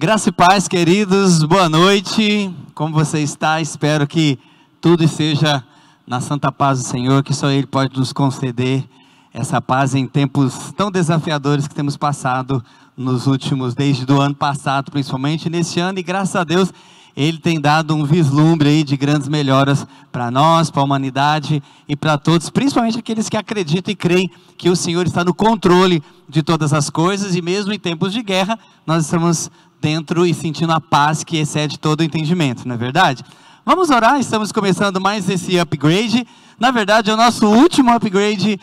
Graça e paz, queridos, boa noite, como você está? Espero que tudo esteja na santa paz do Senhor, que só Ele pode nos conceder essa paz em tempos tão desafiadores que temos passado nos últimos, desde o ano passado, principalmente nesse ano, e graças a Deus, Ele tem dado um vislumbre aí de grandes melhoras para nós, para a humanidade e para todos, principalmente aqueles que acreditam e creem que o Senhor está no controle de todas as coisas, e mesmo em tempos de guerra, nós estamos dentro e sentindo a paz que excede todo o entendimento, não é verdade? Vamos orar, estamos começando mais esse upgrade. Na verdade é o nosso último upgrade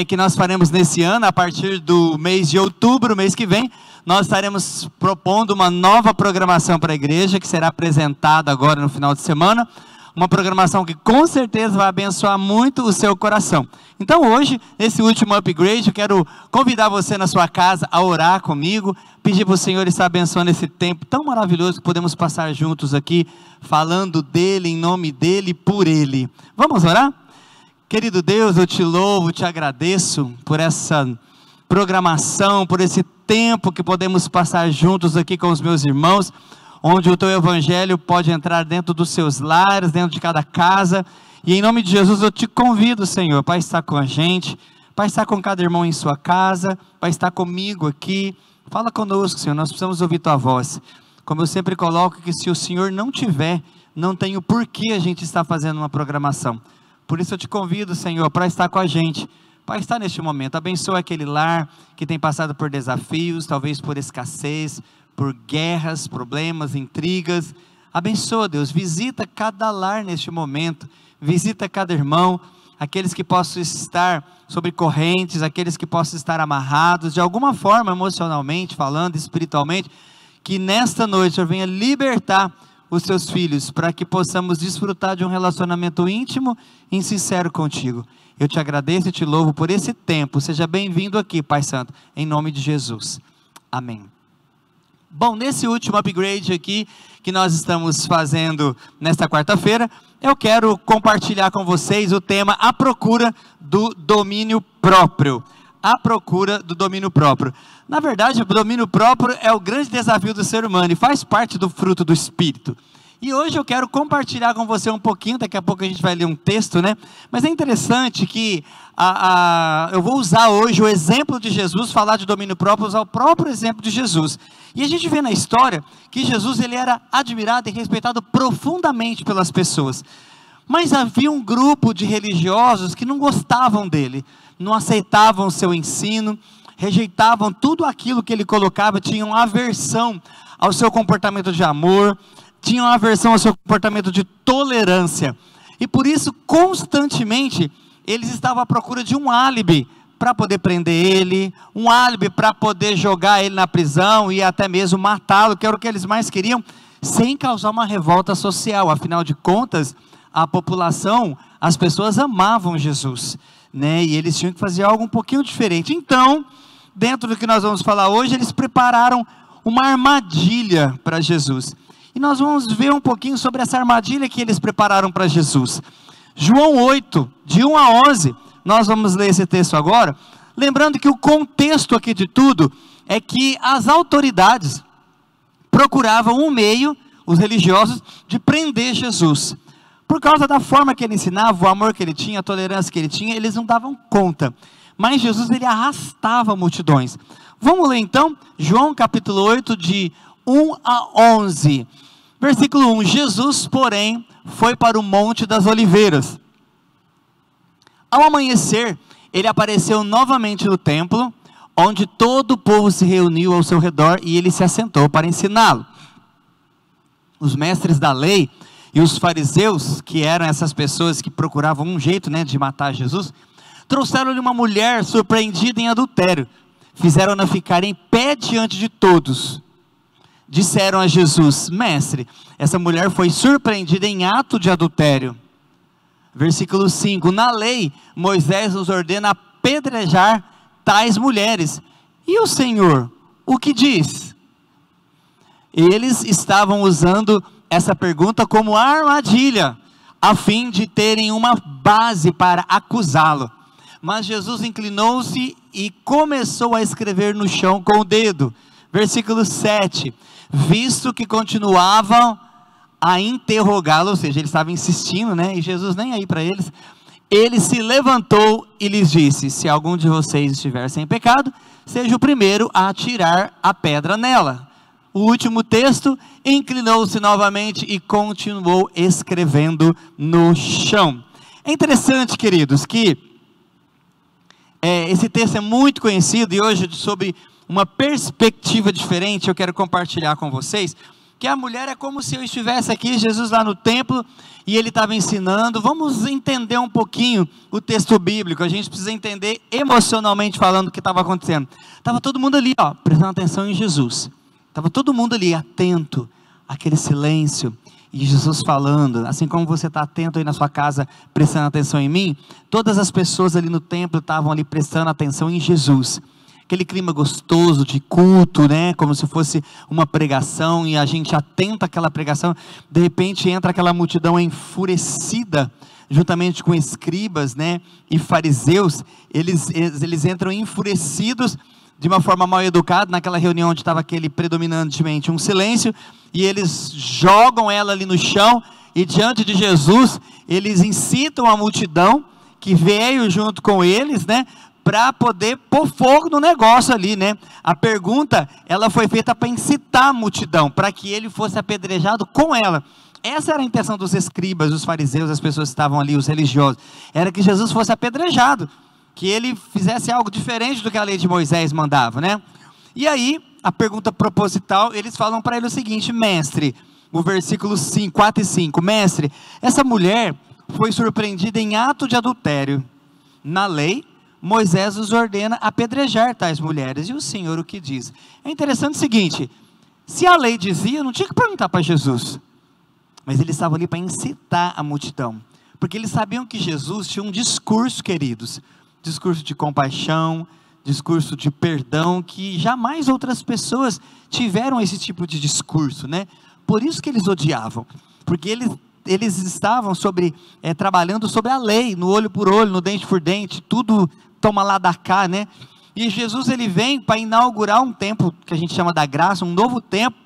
que nós faremos nesse ano. A partir do mês de outubro, mês que vem, nós estaremos propondo uma nova programação para a igreja, que será apresentada agora no final de semana, uma programação que com certeza vai abençoar muito o seu coração. Então hoje, nesse último upgrade, eu quero convidar você na sua casa a orar comigo, pedir para o Senhor estar abençoando esse tempo tão maravilhoso que podemos passar juntos aqui, falando dEle, em nome dEle, por Ele. Vamos orar? Querido Deus, eu te louvo, te agradeço por essa programação, por esse tempo que podemos passar juntos aqui com os meus irmãos, onde o teu evangelho pode entrar dentro dos seus lares, dentro de cada casa, e em nome de Jesus eu te convido, Senhor, para estar com a gente, para estar com cada irmão em sua casa, para estar comigo aqui. Fala conosco, Senhor, nós precisamos ouvir tua voz. Como eu sempre coloco, que se o Senhor não tiver, não tem o porquê a gente estar fazendo uma programação. Por isso eu te convido, Senhor, para estar com a gente, para estar neste momento. Abençoa aquele lar que tem passado por desafios, talvez por escassez, por guerras, problemas, intrigas. Abençoa, Deus, visita cada lar neste momento, visita cada irmão, aqueles que possam estar sobre correntes, aqueles que possam estar amarrados, de alguma forma, emocionalmente falando, espiritualmente, que nesta noite o Senhor venha libertar os seus filhos, para que possamos desfrutar de um relacionamento íntimo e sincero contigo. Eu te agradeço e te louvo por esse tempo. Seja bem-vindo aqui, Pai Santo, em nome de Jesus. Amém. Bom, nesse último upgrade aqui, que nós estamos fazendo nesta quarta-feira, eu quero compartilhar com vocês o tema A Procura do Domínio Próprio. A procura do domínio próprio. Na verdade, o domínio próprio é o grande desafio do ser humano e faz parte do fruto do Espírito. E hoje eu quero compartilhar com você um pouquinho, daqui a pouco a gente vai ler um texto, né? Mas é interessante que eu vou usar hoje o exemplo de Jesus, falar de domínio próprio, usar o próprio exemplo de Jesus. E a gente vê na história que Jesus ele era admirado e respeitado profundamente pelas pessoas. Mas havia um grupo de religiosos que não gostavam dele, não aceitavam o seu ensino, rejeitavam tudo aquilo que ele colocava, tinham aversão ao seu comportamento de amor, tinham aversão ao seu comportamento de tolerância, e por isso constantemente eles estavam à procura de um álibi para poder prender ele, um álibi para poder jogar ele na prisão e até mesmo matá-lo, que era o que eles mais queriam, sem causar uma revolta social. Afinal de contas, a população, as pessoas amavam Jesus, né? E eles tinham que fazer algo um pouquinho diferente. Então, dentro do que nós vamos falar hoje, eles prepararam uma armadilha para Jesus. E nós vamos ver um pouquinho sobre essa armadilha que eles prepararam para Jesus. João 8, de 1 a 11, nós vamos ler esse texto agora. Lembrando que o contexto aqui de tudo é que as autoridades procuravam um meio, os religiosos, de prender Jesus. Por causa da forma que ele ensinava, o amor que ele tinha, a tolerância que ele tinha, eles não davam conta. Mas Jesus, ele arrastava multidões. Vamos ler então, João capítulo 8, de 1 a 11. Versículo 1, Jesus, porém, foi para o Monte das Oliveiras. Ao amanhecer, ele apareceu novamente no templo, onde todo o povo se reuniu ao seu redor, e ele se assentou para ensiná-lo. Os mestres da lei e os fariseus, que eram essas pessoas que procuravam um jeito, né, de matar Jesus, trouxeram-lhe uma mulher surpreendida em adultério, fizeram-na ficar em pé diante de todos. Disseram a Jesus: mestre, essa mulher foi surpreendida em ato de adultério. Versículo 5, na lei, Moisés nos ordena apedrejar tais mulheres. E o Senhor, o que diz? Eles estavam usando essa pergunta como armadilha, a fim de terem uma base para acusá-lo. Mas Jesus inclinou-se e começou a escrever no chão com o dedo. Versículo 7, visto que continuavam a interrogá-lo, ou seja, eles estavam insistindo, né? E Jesus nem aí para eles. Ele se levantou e lhes disse: se algum de vocês estiver sem pecado, seja o primeiro a atirar a pedra nela. O último texto, inclinou-se novamente e continuou escrevendo no chão. É interessante, queridos, que esse texto é muito conhecido, e hoje, sobre uma perspectiva diferente, eu quero compartilhar com vocês, que a mulher é como se eu estivesse aqui, Jesus lá no templo, e ele estava ensinando. Vamos entender um pouquinho o texto bíblico, a gente precisa entender emocionalmente falando o que estava acontecendo. Estava todo mundo ali, ó, prestando atenção em Jesus, estava todo mundo ali, atento, aquele silêncio, e Jesus falando, assim como você está atento aí na sua casa, prestando atenção em mim, todas as pessoas ali no templo estavam ali prestando atenção em Jesus. Aquele clima gostoso de culto, né? Como se fosse uma pregação, e a gente atenta àquela pregação. De repente entra aquela multidão enfurecida, juntamente com escribas, né? E fariseus. Eles entram enfurecidos, de uma forma mal educada, naquela reunião onde estava aquele predominantemente um silêncio, e eles jogam ela ali no chão, e diante de Jesus, eles incitam a multidão, que veio junto com eles, né? Para poder pôr fogo no negócio ali, né? A pergunta, ela foi feita para incitar a multidão, para que ele fosse apedrejado com ela. Essa era a intenção dos escribas, dos fariseus, as pessoas que estavam ali, os religiosos. Era que Jesus fosse apedrejado, que ele fizesse algo diferente do que a lei de Moisés mandava, né? E aí, a pergunta proposital, eles falam para ele o seguinte: mestre, o versículo 4 e 5, mestre, essa mulher foi surpreendida em ato de adultério. Na lei, Moisés nos ordena apedrejar tais mulheres, e o Senhor o que diz? É interessante o seguinte: se a lei dizia, não tinha que perguntar para Jesus, mas eles estavam ali para incitar a multidão, porque eles sabiam que Jesus tinha um discurso, queridos, discurso de compaixão, discurso de perdão, que jamais outras pessoas tiveram esse tipo de discurso, né? Por isso que eles odiavam, porque eles estavam trabalhando sobre a lei, no olho por olho, no dente por dente, tudo toma lá da cá, né? E Jesus, ele vem para inaugurar um tempo que a gente chama da graça, um novo tempo,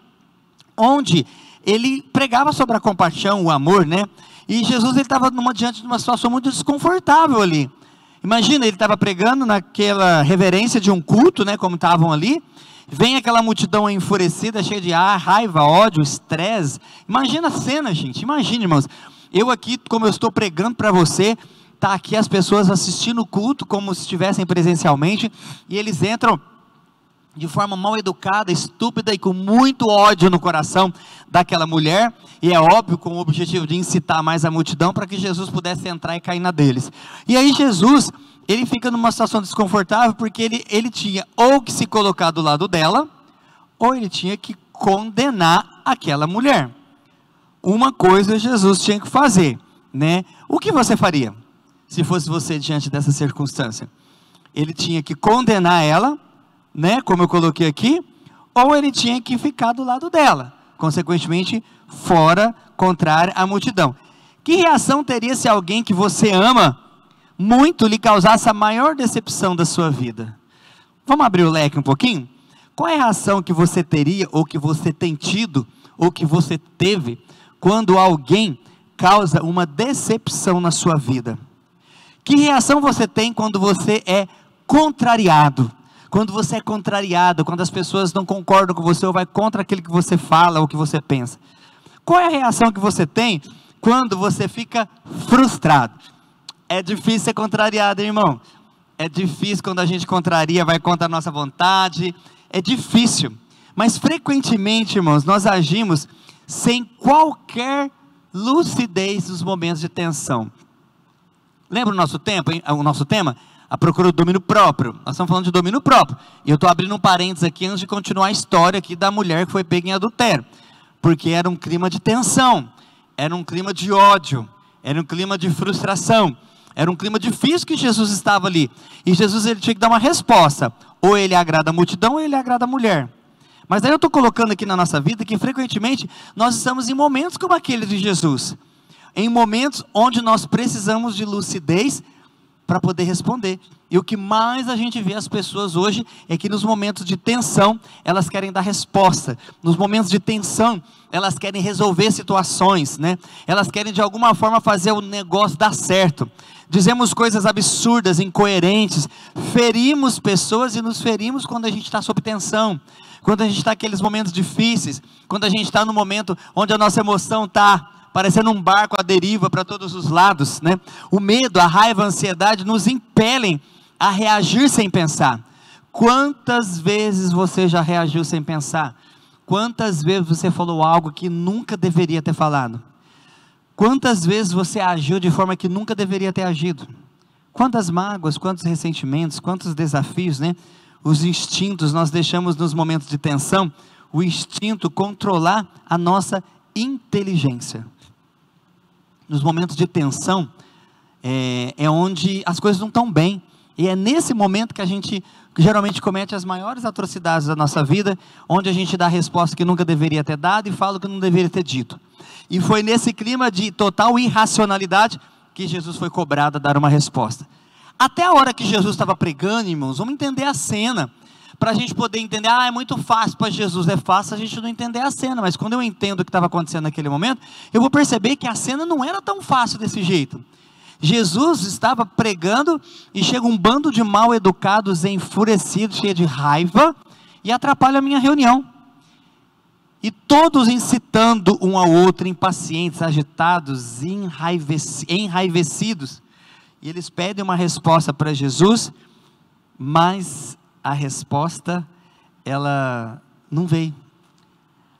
onde ele pregava sobre a compaixão, o amor, né? E Jesus, ele estava diante de uma situação muito desconfortável ali. Imagina, ele estava pregando naquela reverência de um culto, né? Como estavam ali. Vem aquela multidão enfurecida, cheia de raiva, ódio, estresse. Imagina a cena, gente. Imagina, irmãos. Eu aqui, como eu estou pregando para você, tá aqui as pessoas assistindo o culto como se estivessem presencialmente, e eles entram de forma mal educada, estúpida e com muito ódio no coração daquela mulher, e é óbvio com o objetivo de incitar mais a multidão para que Jesus pudesse entrar e cair na deles. E aí Jesus, ele fica numa situação desconfortável, porque ele tinha ou que se colocar do lado dela, ou ele tinha que condenar aquela mulher. Uma coisa Jesus tinha que fazer, né? O que você faria se fosse você diante dessa circunstância? Ele tinha que condenar ela, né, como eu coloquei aqui, ou ele tinha que ficar do lado dela, consequentemente fora, contrário à multidão. Que reação teria se alguém que você ama muito lhe causasse a maior decepção da sua vida? Vamos abrir o leque um pouquinho? Qual é a reação que você teria, ou que você tem tido, ou que você teve, quando alguém causa uma decepção na sua vida? Que reação você tem quando você é contrariado? Quando você é contrariado, quando as pessoas não concordam com você, ou vai contra aquilo que você fala, ou que você pensa. Qual é a reação que você tem quando você fica frustrado? É difícil ser contrariado, irmão. É difícil quando a gente contraria, vai contra a nossa vontade. É difícil. Mas frequentemente, irmãos, nós agimos sem qualquer lucidez nos momentos de tensão. Lembra o nosso tema? A procura do domínio próprio. Nós estamos falando de domínio próprio. E eu estou abrindo um parênteses aqui antes de continuar a história aqui da mulher que foi pega em adultério. Porque era um clima de tensão, era um clima de ódio, era um clima de frustração, era um clima difícil que Jesus estava ali. E Jesus, ele tinha que dar uma resposta. Ou ele agrada a multidão, ou ele agrada a mulher. Mas aí eu estou colocando aqui na nossa vida que frequentemente nós estamos em momentos como aquele de Jesus. Em momentos onde nós precisamos de lucidez para poder responder. E o que mais a gente vê as pessoas hoje é que nos momentos de tensão, elas querem dar resposta. Nos momentos de tensão, elas querem resolver situações, né? Elas querem de alguma forma fazer o negócio dar certo. Dizemos coisas absurdas, incoerentes, ferimos pessoas e nos ferimos quando a gente está sob tensão. Quando a gente está naqueles momentos difíceis, quando a gente está no momento onde a nossa emoção está parecendo um barco à deriva para todos os lados, né? O medo, a raiva, a ansiedade nos impelem a reagir sem pensar. Quantas vezes você já reagiu sem pensar? Quantas vezes você falou algo que nunca deveria ter falado? Quantas vezes você agiu de forma que nunca deveria ter agido? Quantas mágoas, quantos ressentimentos, quantos desafios, né? Os instintos, nós deixamos nos momentos de tensão, o instinto controlar a nossa inteligência. Nos momentos de tensão, é onde as coisas não estão bem, e é nesse momento que a gente geralmente comete as maiores atrocidades da nossa vida, onde a gente dá a resposta que nunca deveria ter dado, e fala o que não deveria ter dito, e foi nesse clima de total irracionalidade, que Jesus foi cobrado a dar uma resposta. Até a hora que Jesus estava pregando, irmãos, vamos entender a cena, para a gente poder entender. É muito fácil para Jesus, é fácil a gente não entender a cena, mas quando eu entendo o que estava acontecendo naquele momento, eu vou perceber que a cena não era tão fácil desse jeito. Jesus estava pregando, e chega um bando de mal educados, enfurecidos, cheio de raiva, e atrapalha a minha reunião, e todos incitando um ao outro, impacientes, agitados, enraivecidos, e eles pedem uma resposta para Jesus, mas a resposta, ela não veio.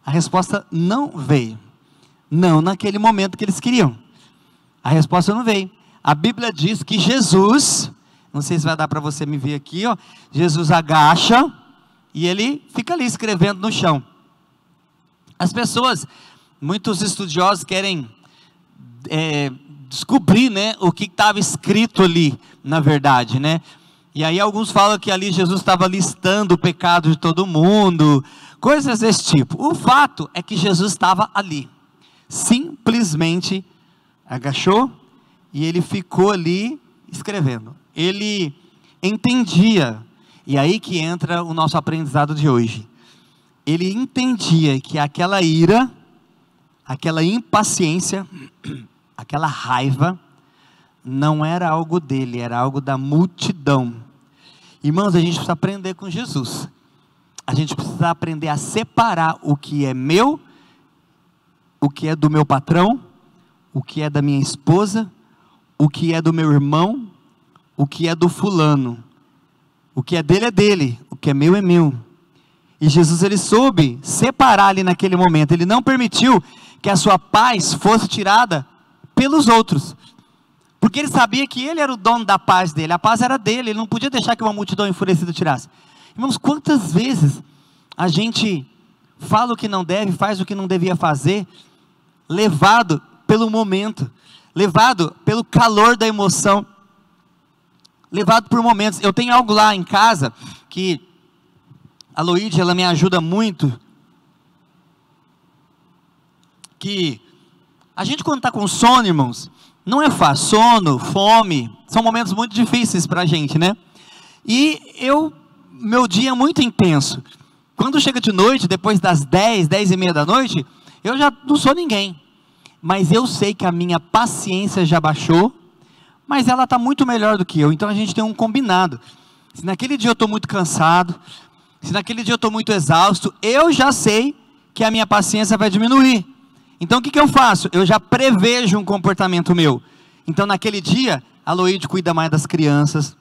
A resposta não veio. Não naquele momento que eles queriam. A resposta não veio. A Bíblia diz que Jesus, não sei se vai dar para você me ver aqui, ó, Jesus agacha, e ele fica ali escrevendo no chão. As pessoas, muitos estudiosos querem descobrir, né, o que estava escrito ali, na verdade, né? E aí alguns falam que ali Jesus estava listando o pecado de todo mundo, coisas desse tipo. O fato é que Jesus estava ali, simplesmente agachou, e ele ficou ali escrevendo. Ele entendia, e aí que entra o nosso aprendizado de hoje. Ele entendia que aquela ira, aquela impaciência, aquela raiva, não era algo dele, era algo da multidão. Irmãos, a gente precisa aprender com Jesus. A gente precisa aprender a separar o que é meu, o que é do meu patrão, o que é da minha esposa, o que é do meu irmão, o que é do fulano. O que é dele, o que é meu é meu. E Jesus, ele soube separar ali naquele momento. Ele não permitiu que a sua paz fosse tirada pelos outros, porque ele sabia que ele era o dono da paz dele, a paz era dele, ele não podia deixar que uma multidão enfurecida tirasse. Irmãos, quantas vezes a gente fala o que não deve, faz o que não devia fazer, levado pelo momento, levado pelo calor da emoção, levado por momentos. Eu tenho algo lá em casa, que a Loide, ela me ajuda muito, que a gente quando está com sono, irmãos, não é fácil. Sono, fome, são momentos muito difíceis para a gente, né? E meu dia é muito intenso. Quando chega de noite, depois das 10h30 da noite, eu já não sou ninguém. Mas eu sei que a minha paciência já baixou, mas ela está muito melhor do que eu. Então a gente tem um combinado. Se naquele dia eu estou muito cansado, se naquele dia eu estou muito exausto, eu já sei que a minha paciência vai diminuir. Então o que eu faço? Eu já prevejo um comportamento meu. Então naquele dia, a Loide cuida mais das crianças,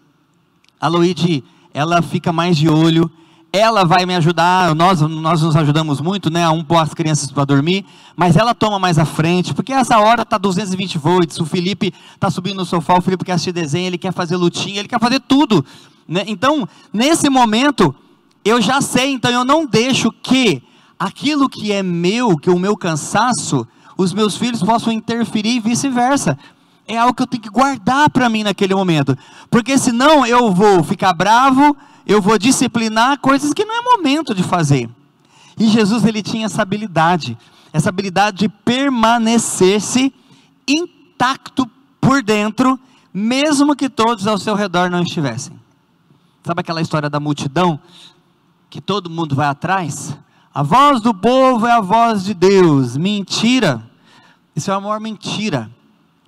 a Loide, ela fica mais de olho, ela vai me ajudar, nós nos ajudamos muito, né, a pôr as crianças para dormir, mas ela toma mais à frente, porque essa hora está 220 volts, o Felipe está subindo no sofá, o Felipe quer assistir desenho, ele quer fazer lutinha, ele quer fazer tudo, né? Então nesse momento, eu já sei, então eu não deixo que aquilo que é meu, que o meu cansaço, os meus filhos possam interferir e vice-versa. É algo que eu tenho que guardar para mim naquele momento, porque senão eu vou ficar bravo, eu vou disciplinar coisas que não é momento de fazer. E Jesus, ele tinha essa habilidade de permanecer-se intacto por dentro, mesmo que todos ao seu redor não estivessem. Sabe aquela história da multidão, que todo mundo vai atrás? A voz do povo é a voz de Deus. Mentira! Isso é a maior mentira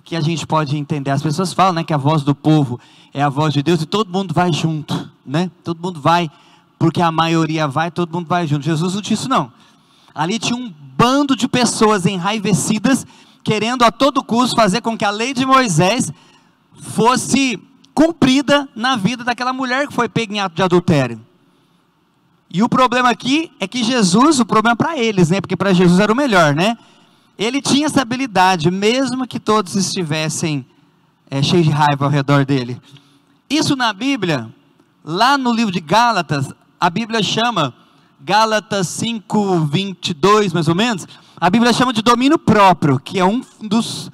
que a gente pode entender. As pessoas falam, né, que a voz do povo é a voz de Deus e todo mundo vai junto, né? Todo mundo vai, porque a maioria vai, todo mundo vai junto. Jesus não disse isso não. Ali tinha um bando de pessoas enraivecidas, querendo a todo custo fazer com que a lei de Moisés fosse cumprida na vida daquela mulher que foi pega em ato de adultério. E o problema aqui é que Jesus, o problema para eles, né? Porque para Jesus era o melhor, né? Ele tinha essa habilidade, mesmo que todos estivessem cheios de raiva ao redor dele. Isso na Bíblia, lá no livro de Gálatas, a Bíblia chama, Gálatas 5:22 mais ou menos, a Bíblia chama de domínio próprio, que é um dos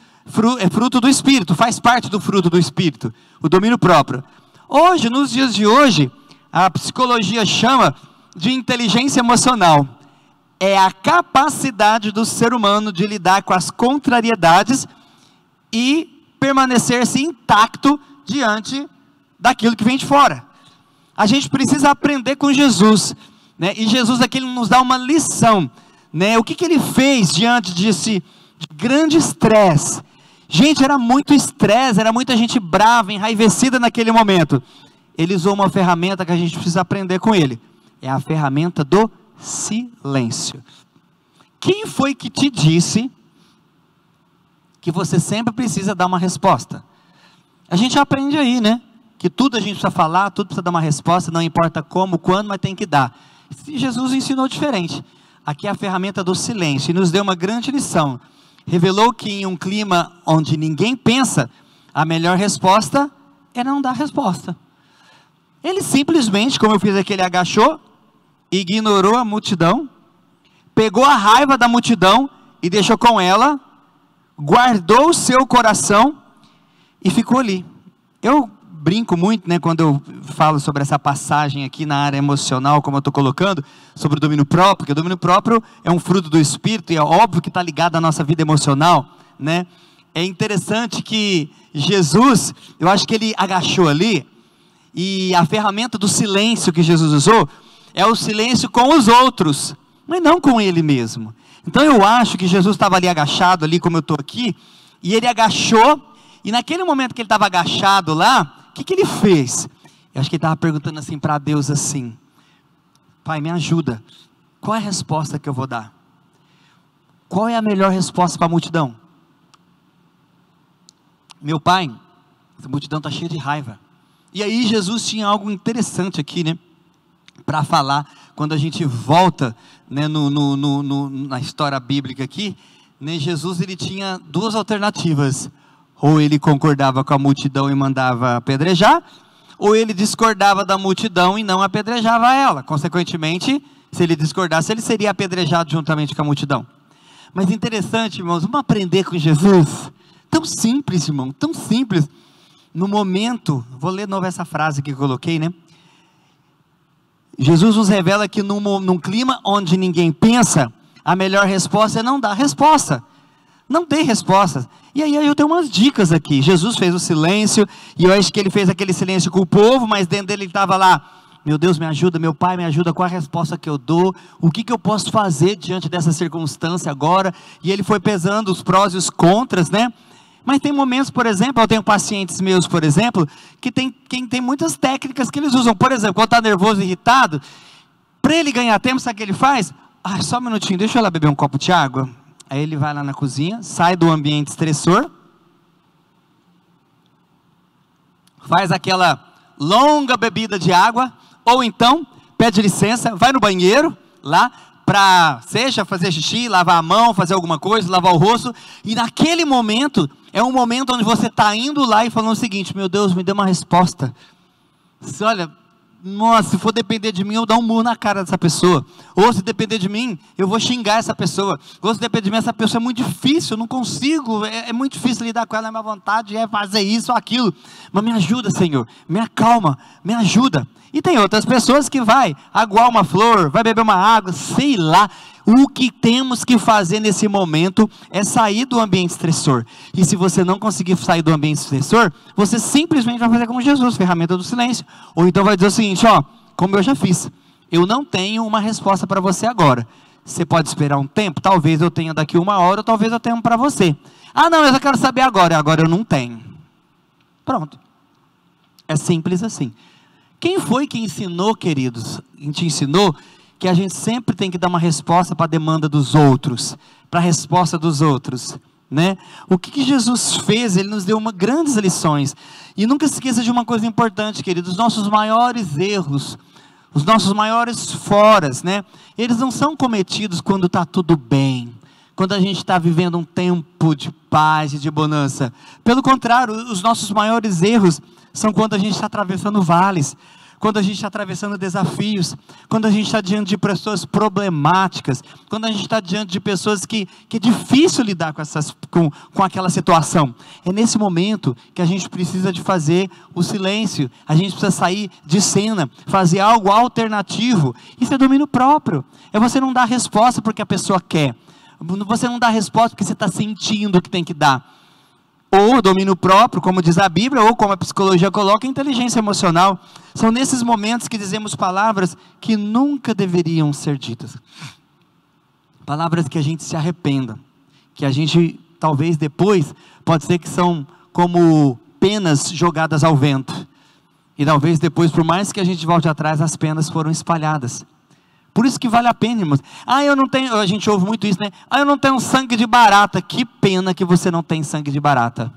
fruto do Espírito, faz parte do fruto do Espírito, o domínio próprio. Hoje, nos dias de hoje, a psicologia chama de inteligência emocional. É a capacidade do ser humano de lidar com as contrariedades e permanecer-se intacto diante daquilo que vem de fora. A gente precisa aprender com Jesus, né? E Jesus aqui nos dá uma lição, né? O que ele fez diante de grande estresse? Gente, era muito estresse, era muita gente brava, enraivecida naquele momento. Ele usou uma ferramenta que a gente precisa aprender com ele. É a ferramenta do silêncio. Quem foi que te disse que você sempre precisa dar uma resposta? A gente aprende aí, né? Que tudo a gente precisa falar, tudo precisa dar uma resposta, não importa como, quando, mas tem que dar. E Jesus ensinou diferente. Aqui é a ferramenta do silêncio e nos deu uma grande lição. Revelou que em um clima onde ninguém pensa, a melhor resposta é não dar resposta. Ele simplesmente, como eu fiz aqui, ele agachou, ignorou a multidão, pegou a raiva da multidão e deixou com ela, guardou o seu coração e ficou ali. Eu brinco muito, né, quando eu falo sobre essa passagem aqui na área emocional, como eu estou colocando, sobre o domínio próprio, porque o domínio próprio é um fruto do Espírito e é óbvio que está ligado à nossa vida emocional, né? É interessante que Jesus, eu acho que ele agachou ali, e a ferramenta do silêncio que Jesus usou, é o silêncio com os outros, mas não com ele mesmo. Então eu acho que Jesus estava ali agachado, ali como eu estou aqui, e ele agachou, e naquele momento que ele estava agachado lá, o que ele fez? Eu acho que ele estava perguntando assim para Deus assim: Pai, me ajuda, qual é a resposta que eu vou dar? Qual é a melhor resposta para a multidão? Meu Pai, essa multidão está cheia de raiva. E aí Jesus tinha algo interessante aqui, né? Para falar, quando a gente volta, né, na história bíblica aqui, né, Jesus ele tinha duas alternativas: ou ele concordava com a multidão e mandava apedrejar, ou ele discordava da multidão e não apedrejava ela. Consequentemente, se ele discordasse, ele seria apedrejado juntamente com a multidão. Mas interessante, irmãos, vamos aprender com Jesus. Tão simples, irmão, tão simples. No momento, vou ler de novo essa frase que eu coloquei, né? Jesus nos revela que num clima onde ninguém pensa, a melhor resposta é não dar resposta. Não dê respostas. E aí eu tenho umas dicas aqui. Jesus fez o silêncio, e eu acho que ele fez aquele silêncio com o povo, mas dentro dele ele estava lá: meu Deus, me ajuda, meu Pai, me ajuda, qual a resposta que eu dou? O que eu posso fazer diante dessa circunstância agora? E ele foi pesando os prós e os contras, né? Mas tem momentos, por exemplo, eu tenho pacientes meus, por exemplo, que tem muitas técnicas que eles usam. Por exemplo, quando está nervoso, irritado, para ele ganhar tempo, sabe o que ele faz? Só um minutinho, deixa eu lá beber um copo de água. Aí ele vai lá na cozinha, sai do ambiente estressor, faz aquela longa bebida de água, ou então pede licença, vai no banheiro lá, para seja fazer xixi, lavar a mão, fazer alguma coisa, lavar o rosto, e naquele momento, é um momento onde você está indo lá e falando o seguinte: meu Deus, me dê uma resposta. Olha, nossa, se for depender de mim, eu vou dar um murro na cara dessa pessoa. Ou se depender de mim, eu vou xingar essa pessoa. Ou se depender de mim, essa pessoa é muito difícil, eu não consigo, é muito difícil lidar com ela, a minha vontade é fazer isso ou aquilo. Mas me ajuda, Senhor, me acalma, me ajuda. E tem outras pessoas que vai aguar uma flor, vai beber uma água, sei lá. O que temos que fazer nesse momento é sair do ambiente estressor. E se você não conseguir sair do ambiente estressor, você simplesmente vai fazer como Jesus, ferramenta do silêncio. Ou então vai dizer o seguinte, ó, como eu já fiz, eu não tenho uma resposta para você agora. Você pode esperar um tempo? Talvez eu tenha daqui 1 hora, ou talvez eu tenha para você. Ah não, eu só quero saber agora. Agora eu não tenho. Pronto. É simples assim. Quem foi que ensinou, queridos? Te ensinou que a gente sempre tem que dar uma resposta para a demanda dos outros, para a resposta dos outros, né? O que Jesus fez? Ele nos deu grandes lições. E nunca se esqueça de uma coisa importante, queridos: os nossos maiores erros, os nossos maiores foras, né? Eles não são cometidos quando está tudo bem, quando a gente está vivendo um tempo de paz e de bonança. Pelo contrário, os nossos maiores erros são quando a gente está atravessando vales, quando a gente está atravessando desafios, quando a gente está diante de pessoas problemáticas, quando a gente está diante de pessoas que é difícil lidar com aquela situação. É nesse momento que a gente precisa de fazer o silêncio, a gente precisa sair de cena, fazer algo alternativo. Isso é domínio próprio, é você não dar resposta porque a pessoa quer, você não dá resposta porque você está sentindo que tem que dar. Ou domínio próprio, como diz a Bíblia, ou como a psicologia coloca, inteligência emocional. São nesses momentos que dizemos palavras que nunca deveriam ser ditas. Palavras que a gente se arrependa, que a gente, talvez depois, pode ser que são como penas jogadas ao vento. E talvez depois, por mais que a gente volte atrás, as penas foram espalhadas. Por isso que vale a pena, irmãos. Ah, eu não tenho, a gente ouve muito isso, né? Ah, eu não tenho sangue de barata. Que pena que você não tem sangue de barata.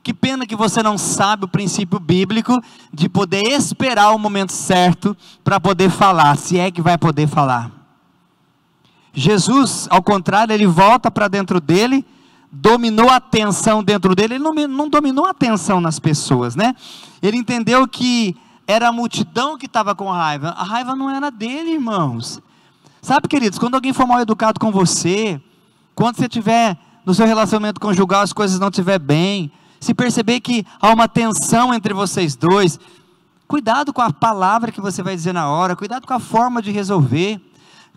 Que pena que você não sabe o princípio bíblico de poder esperar o momento certo para poder falar, se é que vai poder falar. Jesus, ao contrário, ele volta para dentro dele, dominou a atenção dentro dele. Ele não dominou a atenção nas pessoas, né? Ele entendeu que era a multidão que estava com raiva. A raiva não era dele, irmãos. Sabe, queridos, quando alguém for mal educado com você, quando você estiver no seu relacionamento conjugal, as coisas não estiver bem, se perceber que há uma tensão entre vocês dois, cuidado com a palavra que você vai dizer na hora, cuidado com a forma de resolver.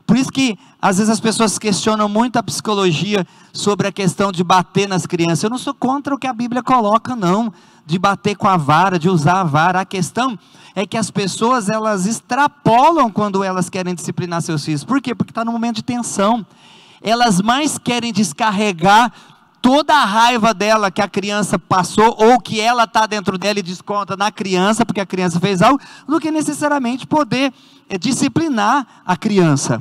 Por isso que às vezes as pessoas questionam muito a psicologia sobre a questão de bater nas crianças. Eu não sou contra o que a Bíblia coloca, não, de bater com a vara, de usar a vara. A questão é que as pessoas, elas extrapolam quando elas querem disciplinar seus filhos. Por quê? Porque está no momento de tensão. Elas mais querem descarregar toda a raiva dela que a criança passou, ou que ela está dentro dela e desconta na criança, porque a criança fez algo, do que necessariamente poder disciplinar a criança.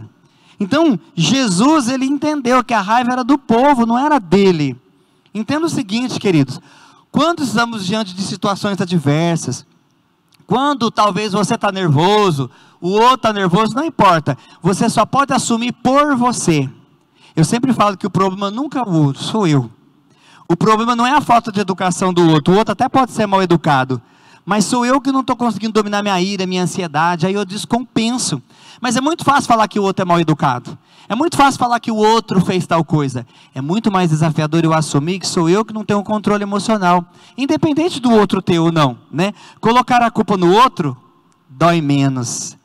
Então, Jesus, ele entendeu que a raiva era do povo, não era dele. Entenda o seguinte, queridos: quando estamos diante de situações adversas, quando talvez você está nervoso, o outro está nervoso, não importa, você só pode assumir por você. Eu sempre falo que o problema nunca é o outro, sou eu. O problema não é a falta de educação do outro até pode ser mal educado, mas sou eu que não estou conseguindo dominar minha ira, minha ansiedade, aí eu descompenso. Mas é muito fácil falar que o outro é mal educado, é muito fácil falar que o outro fez tal coisa. É muito mais desafiador eu assumir que sou eu que não tenho um controle emocional, independente do outro ter ou não, né? Colocar a culpa no outro dói menos.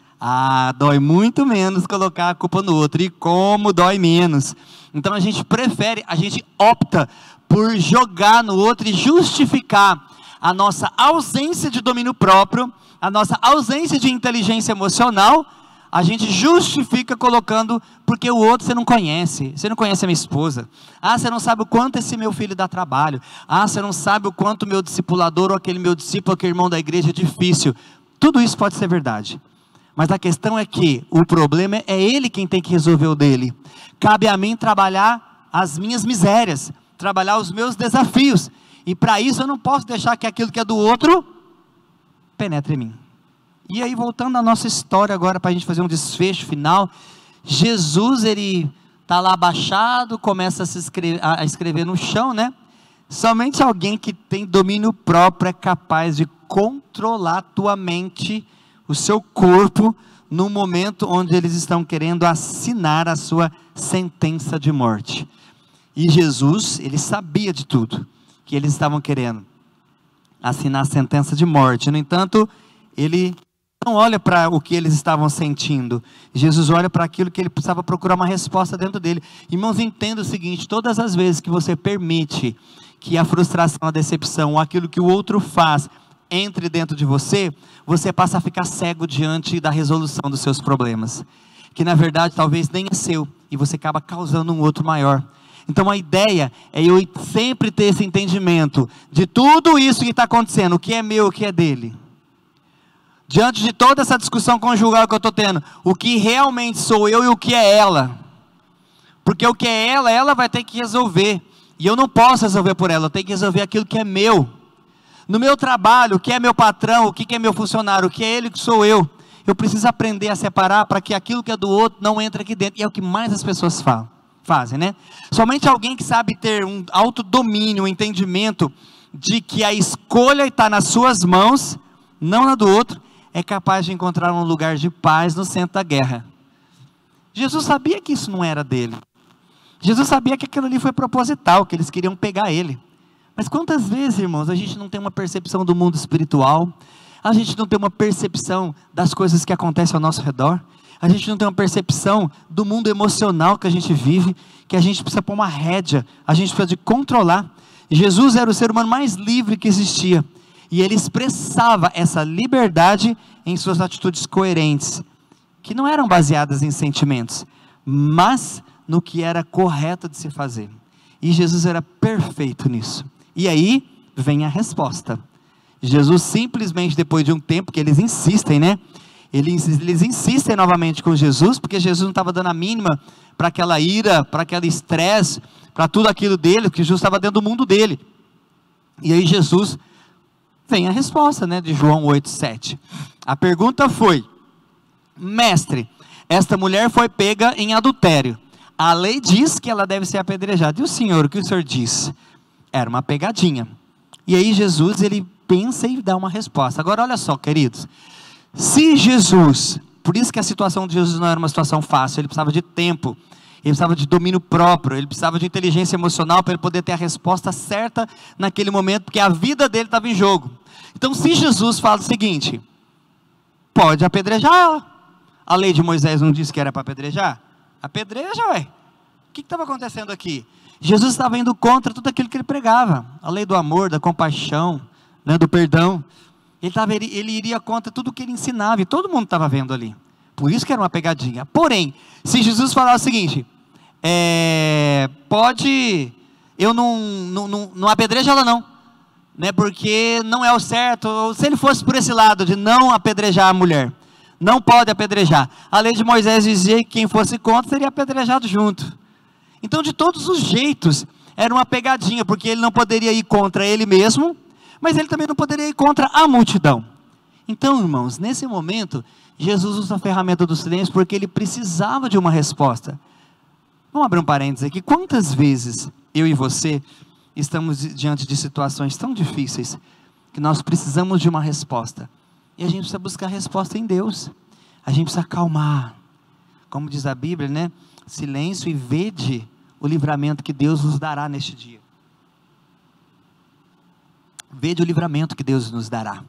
Dói muito menos colocar a culpa no outro. E como dói menos. Então a gente prefere, a gente opta por jogar no outro e justificar a nossa ausência de domínio próprio, a nossa ausência de inteligência emocional. A gente justifica colocando, porque o outro você não conhece a minha esposa. Você não sabe o quanto esse meu filho dá trabalho. Você não sabe o quanto o meu discipulador, ou aquele meu discípulo, aquele irmão da igreja é difícil. Tudo isso pode ser verdade. Mas a questão é que o problema é ele quem tem que resolver o dele. Cabe a mim trabalhar as minhas misérias, trabalhar os meus desafios. E para isso eu não posso deixar que aquilo que é do outro penetre em mim. E aí, voltando à nossa história agora, para a gente fazer um desfecho final. Jesus, ele está lá abaixado, começa a escrever no chão, né? Somente alguém que tem domínio próprio é capaz de controlar a tua mente, o seu corpo, no momento onde eles estão querendo assinar a sua sentença de morte. E Jesus, ele sabia de tudo, que eles estavam querendo assinar a sentença de morte. No entanto, ele não olha para o que eles estavam sentindo. Jesus olha para aquilo que ele precisava procurar uma resposta dentro dele. Irmãos, entenda o seguinte: todas as vezes que você permite que a frustração, a decepção, ou aquilo que o outro faz, entre dentro de você, você passa a ficar cego diante da resolução dos seus problemas, que na verdade talvez nem é seu, e você acaba causando um outro maior. Então a ideia é eu sempre ter esse entendimento de tudo isso que está acontecendo, o que é meu, o que é dele. Diante de toda essa discussão conjugal que eu estou tendo, o que realmente sou eu e o que é ela. Porque o que é ela, ela vai ter que resolver. E eu não posso resolver por ela, eu tenho que resolver aquilo que é meu. No meu trabalho, o que é meu patrão, o que é meu funcionário, o que é ele, o que sou eu. Eu preciso aprender a separar para que aquilo que é do outro não entre aqui dentro. E é o que mais as pessoas fazem, né? Somente alguém que sabe ter um autodomínio, um entendimento de que a escolha está nas suas mãos, não na do outro, é capaz de encontrar um lugar de paz no centro da guerra. Jesus sabia que isso não era dele. Jesus sabia que aquilo ali foi proposital, que eles queriam pegar ele. Mas quantas vezes, irmãos, a gente não tem uma percepção do mundo espiritual, a gente não tem uma percepção das coisas que acontecem ao nosso redor, a gente não tem uma percepção do mundo emocional que a gente vive, que a gente precisa pôr uma rédea, a gente precisa de controlar. Jesus era o ser humano mais livre que existia, e ele expressava essa liberdade em suas atitudes coerentes, que não eram baseadas em sentimentos, mas no que era correto de se fazer. E Jesus era perfeito nisso. E aí vem a resposta. Jesus simplesmente, depois de um tempo que eles insistem, né? Eles insistem novamente com Jesus, porque Jesus não estava dando a mínima para aquela ira, para aquele estresse, para tudo aquilo dele, porque Jesus estava dentro do mundo dele. E aí Jesus vem a resposta, né, de João 8:7. A pergunta foi: mestre, esta mulher foi pega em adultério. A lei diz que ela deve ser apedrejada. E o Senhor, o que o Senhor diz? Era uma pegadinha. E aí Jesus, ele pensa e dá uma resposta. Agora olha só, queridos, se Jesus, por isso que a situação de Jesus não era uma situação fácil, ele precisava de tempo, ele precisava de domínio próprio, ele precisava de inteligência emocional para ele poder ter a resposta certa naquele momento, porque a vida dele estava em jogo. Então se Jesus fala o seguinte: pode apedrejar ela, a lei de Moisés não disse que era para apedrejar? Apedreja, ué. O que estava acontecendo aqui? Jesus estava indo contra tudo aquilo que ele pregava, a lei do amor, da compaixão, né, do perdão. Ele iria contra tudo o que ele ensinava, e todo mundo estava vendo ali. Por isso que era uma pegadinha. Porém, se Jesus falar o seguinte: eu não apedrejo ela não, né, porque não é o certo. Ou se ele fosse por esse lado de não apedrejar a mulher, não pode apedrejar. A lei de Moisés dizia que quem fosse contra seria apedrejado junto. Então, de todos os jeitos, era uma pegadinha, porque ele não poderia ir contra ele mesmo, mas ele também não poderia ir contra a multidão. Então, irmãos, nesse momento, Jesus usa a ferramenta do silêncio, porque ele precisava de uma resposta. Vamos abrir um parênteses aqui. Quantas vezes eu e você estamos diante de situações tão difíceis, que nós precisamos de uma resposta, e a gente precisa buscar a resposta em Deus. A gente precisa acalmar, como diz a Bíblia, né? Silêncio, e vede o livramento que Deus nos dará neste dia. Vede o livramento que Deus nos dará.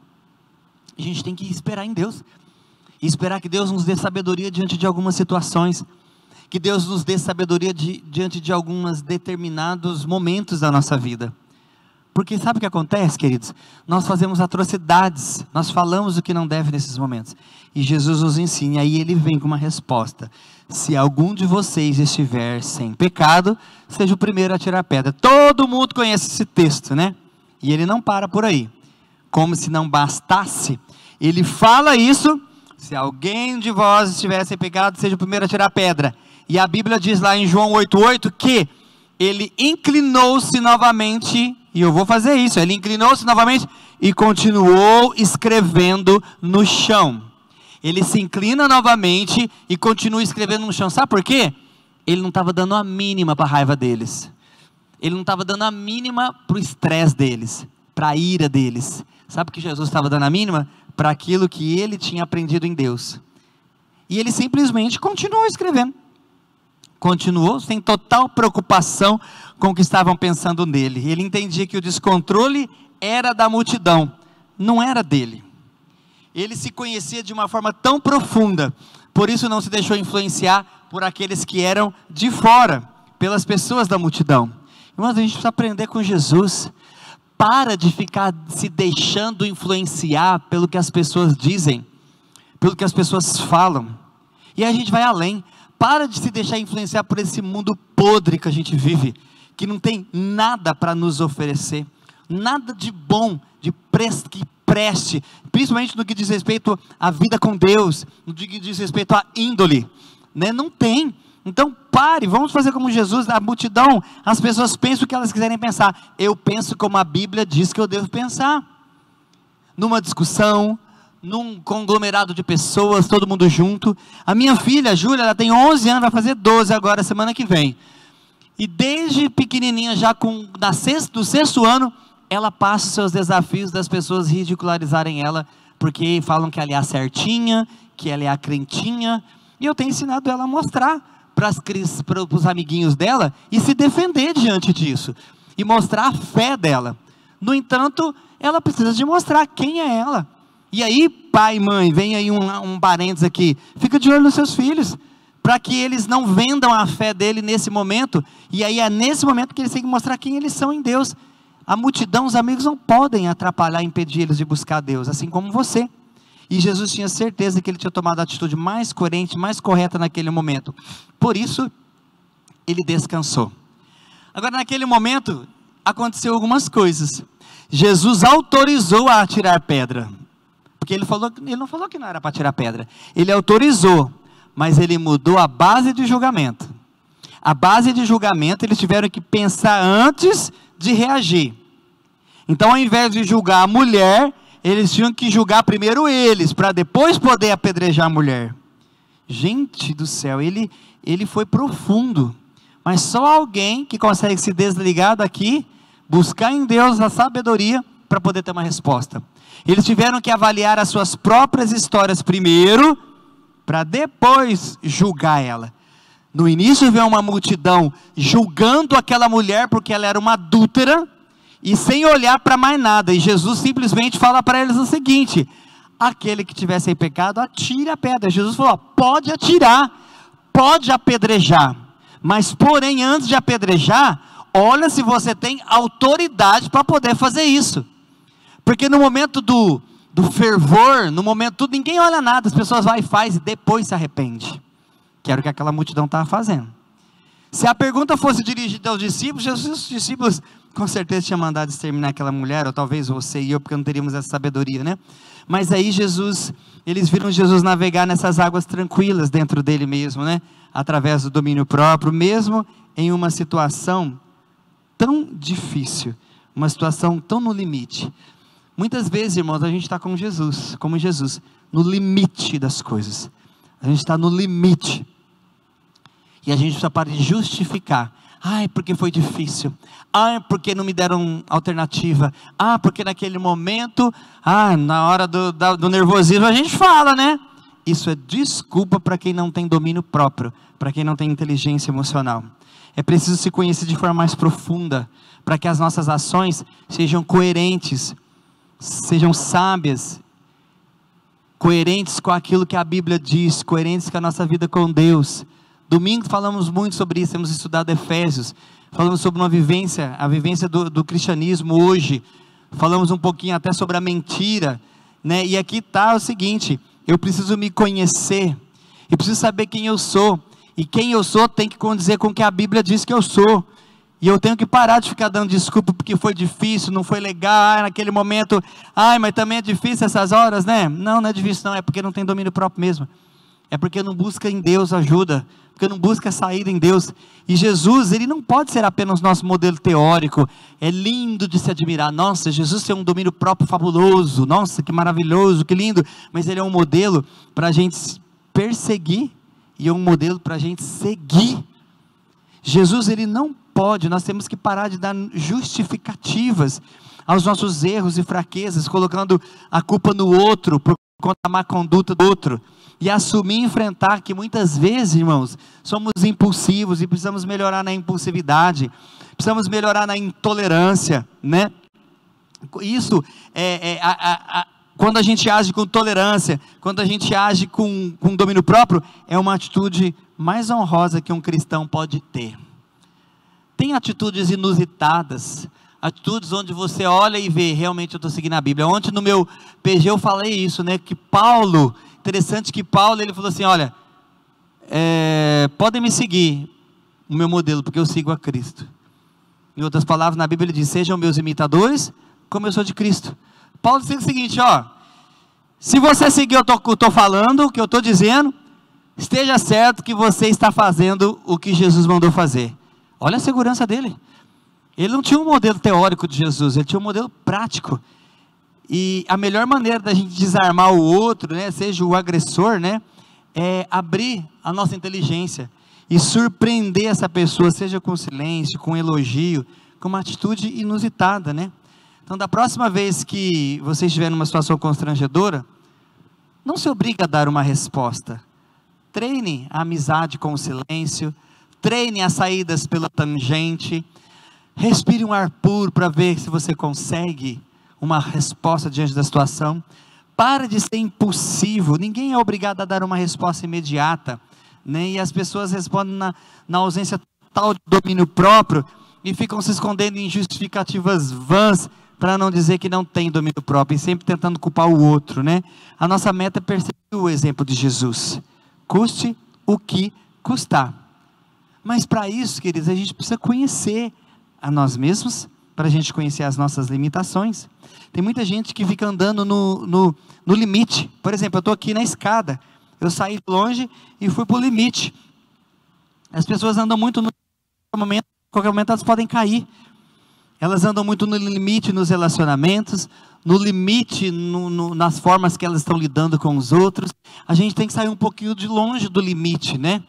A gente tem que esperar em Deus, e esperar que Deus nos dê sabedoria diante de algumas situações, que Deus nos dê sabedoria diante de alguns determinados momentos da nossa vida. Porque sabe o que acontece, queridos? Nós fazemos atrocidades, nós falamos o que não deve nesses momentos, e Jesus nos ensina, e aí ele vem com uma resposta: se algum de vocês estiver sem pecado, seja o primeiro a tirar a pedra. Todo mundo conhece esse texto, né? E ele não para por aí. Como se não bastasse, ele fala isso: se alguém de vós estiver sem pecado, seja o primeiro a tirar a pedra. E a Bíblia diz lá em João 8:8 que ele inclinou-se novamente, e eu vou fazer isso, ele inclinou-se novamente e continuou escrevendo no chão. Ele se inclina novamente e continua escrevendo no chão. Sabe por quê? Ele não estava dando a mínima para a raiva deles, ele não estava dando a mínima para o estresse deles, para a ira deles. Sabe o que Jesus estava dando a mínima? Para aquilo que ele tinha aprendido em Deus. E ele simplesmente continuou escrevendo, continuou sem total preocupação com o que estavam pensando nele. Ele entendia que o descontrole era da multidão, não era dele. Ele se conhecia de uma forma tão profunda, por isso não se deixou influenciar por aqueles que eram de fora, pelas pessoas da multidão. Irmãos, a gente precisa aprender com Jesus. Para de ficar se deixando influenciar pelo que as pessoas dizem, pelo que as pessoas falam. E aí a gente vai além. Para de se deixar influenciar por esse mundo podre que a gente vive, que não tem nada para nos oferecer, nada de bom, que preste, principalmente no que diz respeito à vida com Deus, no que diz respeito à índole, né? Não tem. Então pare, vamos fazer como Jesus. A multidão, as pessoas pensam o que elas quiserem pensar. Eu penso como a Bíblia diz que eu devo pensar. Numa discussão, num conglomerado de pessoas, todo mundo junto. A minha filha, Júlia, ela tem 11 anos, vai fazer 12 agora, semana que vem. E desde pequenininha, já do sexto ano, ela passa os seus desafios das pessoas ridicularizarem ela, porque falam que ela é a certinha, que ela é a crentinha. E eu tenho ensinado ela a mostrar para os amiguinhos dela e se defender diante disso, e mostrar a fé dela. No entanto, ela precisa de mostrar quem é ela. E aí, pai e mãe, vem aí um parênteses aqui, fica de olho nos seus filhos, para que eles não vendam a fé dele nesse momento, e aí é nesse momento que eles têm que mostrar quem eles são em Deus. A multidão, os amigos não podem atrapalhar, impedir eles de buscar Deus, assim como você. E Jesus tinha certeza que ele tinha tomado a atitude mais coerente, mais correta naquele momento. Por isso, ele descansou. Agora, naquele momento, aconteceu algumas coisas. Jesus autorizou a atirar pedra. Porque ele não falou que não era para tirar pedra. Ele autorizou, mas ele mudou a base de julgamento. A base de julgamento, eles tiveram que pensar antes de reagir. Então, ao invés de julgar a mulher, eles tinham que julgar primeiro eles, para depois poder apedrejar a mulher. Gente do céu, ele foi profundo. Mas só alguém que consegue se desligar daqui, buscar em Deus a sabedoria, para poder ter uma resposta. Eles tiveram que avaliar as suas próprias histórias primeiro, para depois julgar ela. No início veio uma multidão julgando aquela mulher, porque ela era uma adúltera, e sem olhar para mais nada, e Jesus simplesmente fala para eles o seguinte: aquele que tivesse em pecado, atire a pedra. Jesus falou: pode atirar, pode apedrejar, mas porém antes de apedrejar, olha se você tem autoridade para poder fazer isso, porque no momento do fervor, no momento tudo, ninguém olha nada, as pessoas vão e faz e depois se arrepende, que era o que aquela multidão estava fazendo. Se a pergunta fosse dirigida aos discípulos, Jesus, os discípulos com certeza tinha mandado exterminar aquela mulher, ou talvez você e eu, porque não teríamos essa sabedoria, né? Mas aí eles viram Jesus navegar nessas águas tranquilas dentro dele mesmo, né? Através do domínio próprio, mesmo em uma situação tão difícil, uma situação tão no limite. Muitas vezes, irmãos, a gente está como Jesus, no limite das coisas. A gente está no limite. E a gente precisa parar de justificar. Ai, porque foi difícil. Ai, porque não me deram alternativa. Ah, porque naquele momento, na hora do nervosismo, a gente fala, né? Isso é desculpa para quem não tem domínio próprio, para quem não tem inteligência emocional. É preciso se conhecer de forma mais profunda, para que as nossas ações sejam coerentes, sejam sábias, coerentes com aquilo que a Bíblia diz, coerentes com a nossa vida com Deus. Domingo falamos muito sobre isso, temos estudado Efésios, falamos sobre a vivência do cristianismo hoje, falamos um pouquinho até sobre a mentira, né? E aqui está o seguinte: eu preciso me conhecer, eu preciso saber quem eu sou, e quem eu sou tem que condizer com o que a Bíblia diz que eu sou, e eu tenho que parar de ficar dando desculpa porque foi difícil, não foi legal, naquele momento, mas também é difícil essas horas, né? Não é difícil não, é porque não tem domínio próprio mesmo, é porque não busca em Deus ajuda, porque não busca saída em Deus. E Jesus, ele não pode ser apenas nosso modelo teórico. É lindo de se admirar, nossa, Jesus tem um domínio próprio fabuloso, nossa, que maravilhoso, que lindo, mas ele é um modelo para a gente perseguir, e é um modelo para a gente seguir. Jesus, ele não pode, nós temos que parar de dar justificativas aos nossos erros e fraquezas, colocando a culpa no outro, por conta da má conduta do outro, e assumir e enfrentar que muitas vezes, irmãos, somos impulsivos e precisamos melhorar na impulsividade, precisamos melhorar na intolerância, né? Isso, Quando a gente age com tolerância, quando a gente age com domínio próprio, é uma atitude mais honrosa que um cristão pode ter. Tem atitudes inusitadas, atitudes onde você olha e vê, realmente eu estou seguindo a Bíblia. Ontem no meu PG eu falei isso, né? Que Paulo, interessante que Paulo, ele falou assim, olha, podem me seguir, o meu modelo, porque eu sigo a Cristo. Em outras palavras, na Bíblia ele diz, sejam meus imitadores, como eu sou de Cristo. Paulo diz o seguinte, se você seguir o que eu estou falando, o que eu estou dizendo, esteja certo que você está fazendo o que Jesus mandou fazer. Olha a segurança dele. Ele não tinha um modelo teórico de Jesus, ele tinha um modelo prático. E a melhor maneira da gente desarmar o outro, né, seja o agressor, né, é abrir a nossa inteligência e surpreender essa pessoa, seja com silêncio, com elogio, com uma atitude inusitada, né? Então, da próxima vez que você estiver numa situação constrangedora, não se obrigue a dar uma resposta. Treine a amizade com o silêncio, treine as saídas pela tangente, respire um ar puro para ver se você consegue uma resposta diante da situação. Para de ser impulsivo, ninguém é obrigado a dar uma resposta imediata, né? E as pessoas respondem na ausência total de domínio próprio e ficam se escondendo em justificativas vãs, para não dizer que não tem domínio próprio, e sempre tentando culpar o outro, né? A nossa meta é perseguir o exemplo de Jesus, custe o que custar. Mas para isso, queridos, a gente precisa conhecer a nós mesmos, para a gente conhecer as nossas limitações. Tem muita gente que fica andando no limite. Por exemplo, eu estou aqui na escada, eu saí de longe e fui para o limite. As pessoas andam muito no momento, a qualquer momento elas podem cair. Elas andam muito no limite nos relacionamentos, no limite nas formas que elas estão lidando com os outros. A gente tem que sair um pouquinho de longe do limite, né?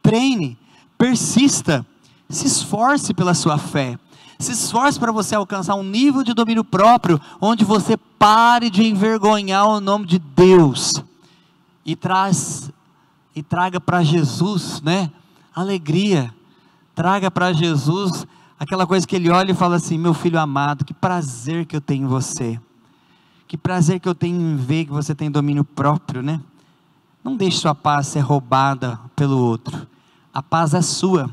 Treine, persista, se esforce pela sua fé. Se esforce para você alcançar um nível de domínio próprio, onde você pare de envergonhar o nome de Deus. E traga para Jesus, né? Alegria. Traga para Jesus aquela coisa que ele olha e fala assim, meu filho amado, que prazer que eu tenho em você. Que prazer que eu tenho em ver que você tem domínio próprio, né? Não deixe sua paz ser roubada pelo outro. A paz é sua.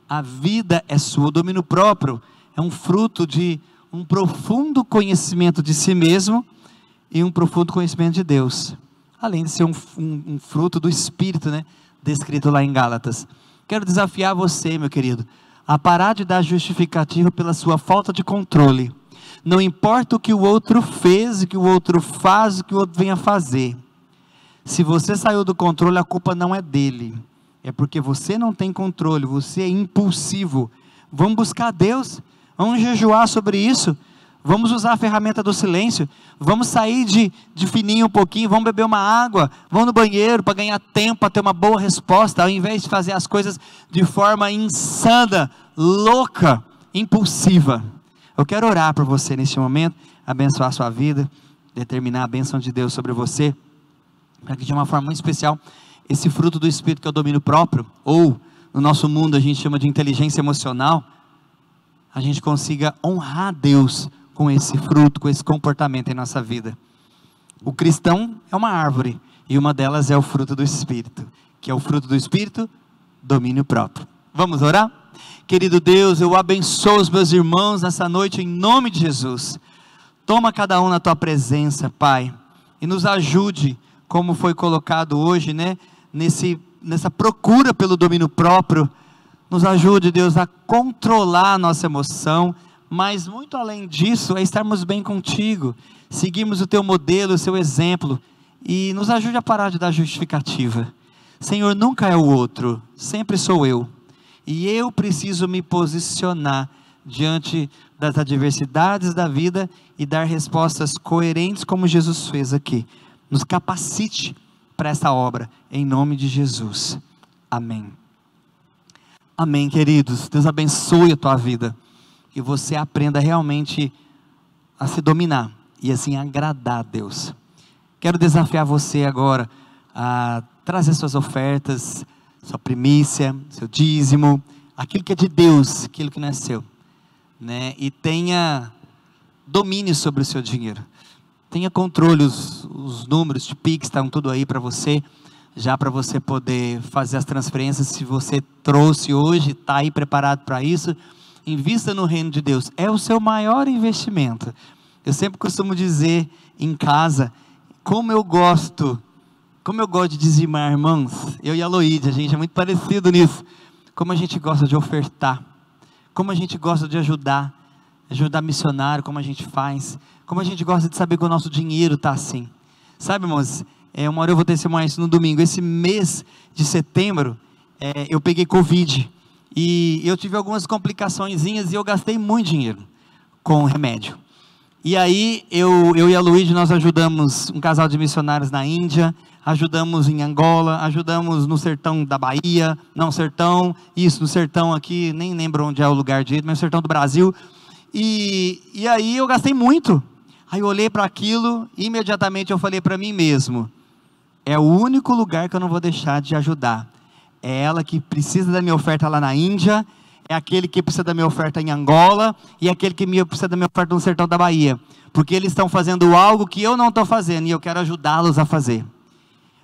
A vida é sua. O domínio próprio é um fruto de um profundo conhecimento de si mesmo e um profundo conhecimento de Deus. Além de ser um fruto do Espírito, né? Descrito lá em Gálatas. Quero desafiar você, meu querido, a parar de dar justificativa pela sua falta de controle. Não importa o que o outro fez, o que o outro faz, o que o outro venha fazer. Se você saiu do controle, a culpa não é dele. É porque você não tem controle, você é impulsivo. Vamos buscar Deus, vamos jejuar sobre isso, vamos usar a ferramenta do silêncio, vamos sair de fininho um pouquinho, vamos beber uma água, vamos no banheiro para ganhar tempo, para ter uma boa resposta, ao invés de fazer as coisas de forma insana, louca, impulsiva. Eu quero orar por você neste momento, abençoar a sua vida, determinar a bênção de Deus sobre você, para que de uma forma muito especial, esse fruto do Espírito que é o domínio próprio, ou no nosso mundo a gente chama de inteligência emocional, a gente consiga honrar Deus com esse fruto, com esse comportamento em nossa vida. O cristão é uma árvore, e uma delas é o fruto do Espírito, que é o fruto do Espírito, domínio próprio. Vamos orar? Querido Deus, eu abençoo os meus irmãos nessa noite em nome de Jesus. Toma cada um na tua presença, Pai, e nos ajude, como foi colocado hoje, né? Nessa procura pelo domínio próprio. Nos ajude, Deus, a controlar a nossa emoção, mas muito além disso, é estarmos bem contigo, seguirmos o teu modelo, o seu exemplo, e nos ajude a parar de dar justificativa. Senhor, nunca é o outro, sempre sou eu, e eu preciso me posicionar diante das adversidades da vida e dar respostas coerentes como Jesus fez aqui. Nos capacite para essa obra, em nome de Jesus, amém. Amém, queridos. Deus abençoe a tua vida, que você aprenda realmente a se dominar e assim agradar a Deus. Quero desafiar você agora a trazer suas ofertas, sua primícia, seu dízimo, aquilo que é de Deus, aquilo que não é seu, né? E tenha domínio sobre o seu dinheiro. tenha controle, os números de Pix estão tudo aí para você, já para você poder fazer as transferências. Se você trouxe hoje, está aí preparado para isso, invista no reino de Deus, é o seu maior investimento. Eu sempre costumo dizer em casa, como eu gosto de dizimar, irmãos. Eu e a Loíde, a gente é muito parecido nisso. Como a gente gosta de ofertar, como a gente gosta de ajudar missionário, como a gente faz, como a gente gosta de saber que o nosso dinheiro está assim. Sabe, irmãos, uma hora eu vou testemunhar isso no domingo. Esse mês de setembro, eu peguei Covid, e eu tive algumas complicaçõezinhas, e eu gastei muito dinheiro com remédio. E aí, eu e a Luíde, nós ajudamos um casal de missionários na Índia, ajudamos em Angola, ajudamos no sertão da Bahia, no sertão aqui, nem lembro onde é o lugar direito, mas no sertão do Brasil, e aí eu gastei muito. Aí eu olhei para aquilo, e imediatamente eu falei para mim mesmo, é o único lugar que eu não vou deixar de ajudar, é ela que precisa da minha oferta lá na Índia, é aquele que precisa da minha oferta em Angola, e aquele que precisa da minha oferta no sertão da Bahia, porque eles estão fazendo algo que eu não estou fazendo, e eu quero ajudá-los a fazer.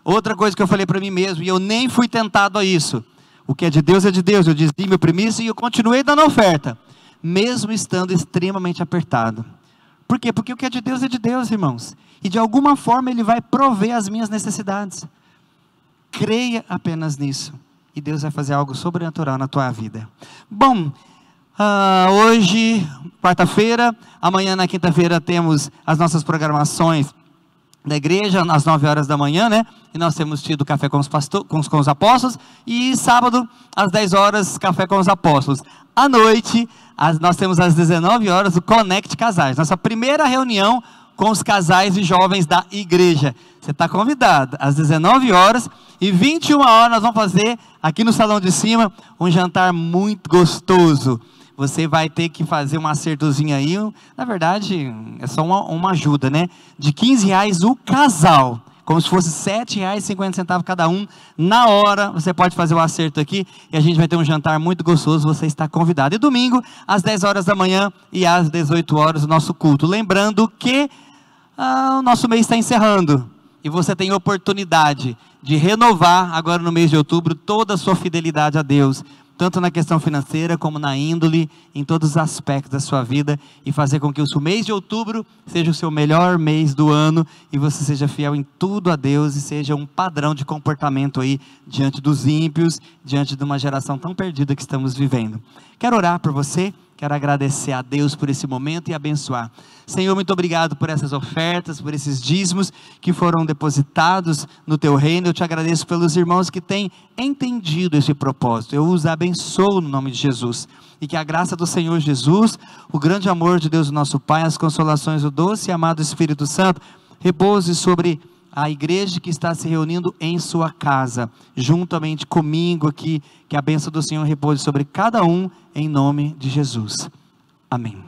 Outra coisa que eu falei para mim mesmo, e eu nem fui tentado a isso, o que é de Deus, eu dizia meu primício, e eu continuei dando oferta, mesmo estando extremamente apertado. Por quê? Porque o que é de Deus, irmãos, e de alguma forma Ele vai prover as minhas necessidades. Creia apenas nisso, e Deus vai fazer algo sobrenatural na tua vida. Bom, hoje, quarta-feira, amanhã na quinta-feira temos as nossas programações da igreja, às 9 horas da manhã, né? E nós temos tido café com os apóstolos, e sábado, às 10 horas, café com os apóstolos. À noite, nós temos às 19 horas o Connect Casais, nossa primeira reunião com os casais e jovens da igreja. Você está convidado, às 19 horas, e 21 horas nós vamos fazer, aqui no salão de cima, um jantar muito gostoso. Você vai ter que fazer um acertozinho aí, na verdade, é só uma ajuda, né? De R$15 o casal, como se fosse R$7,50 cada um. Na hora, você pode fazer o acerto aqui, e a gente vai ter um jantar muito gostoso, você está convidado. E domingo, às 10 horas da manhã, e às 18 horas, o nosso culto. Lembrando que o nosso mês está encerrando, e você tem oportunidade de renovar, agora no mês de outubro, toda a sua fidelidade a Deus, tanto na questão financeira, como na índole, em todos os aspectos da sua vida, e fazer com que o mês de outubro seja o seu melhor mês do ano, e você seja fiel em tudo a Deus, e seja um padrão de comportamento aí, diante dos ímpios, diante de uma geração tão perdida que estamos vivendo. Quero orar por você, quero agradecer a Deus por esse momento e abençoar. Senhor, muito obrigado por essas ofertas, por esses dízimos que foram depositados no Teu reino. Eu te agradeço pelos irmãos que têm entendido esse propósito. Eu os abençoo no nome de Jesus. E que a graça do Senhor Jesus, o grande amor de Deus nosso Pai, as consolações do doce e amado Espírito Santo, repouse sobre a igreja que está se reunindo em sua casa, juntamente comigo aqui, que a bênção do Senhor repouse sobre cada um, em nome de Jesus. Amém.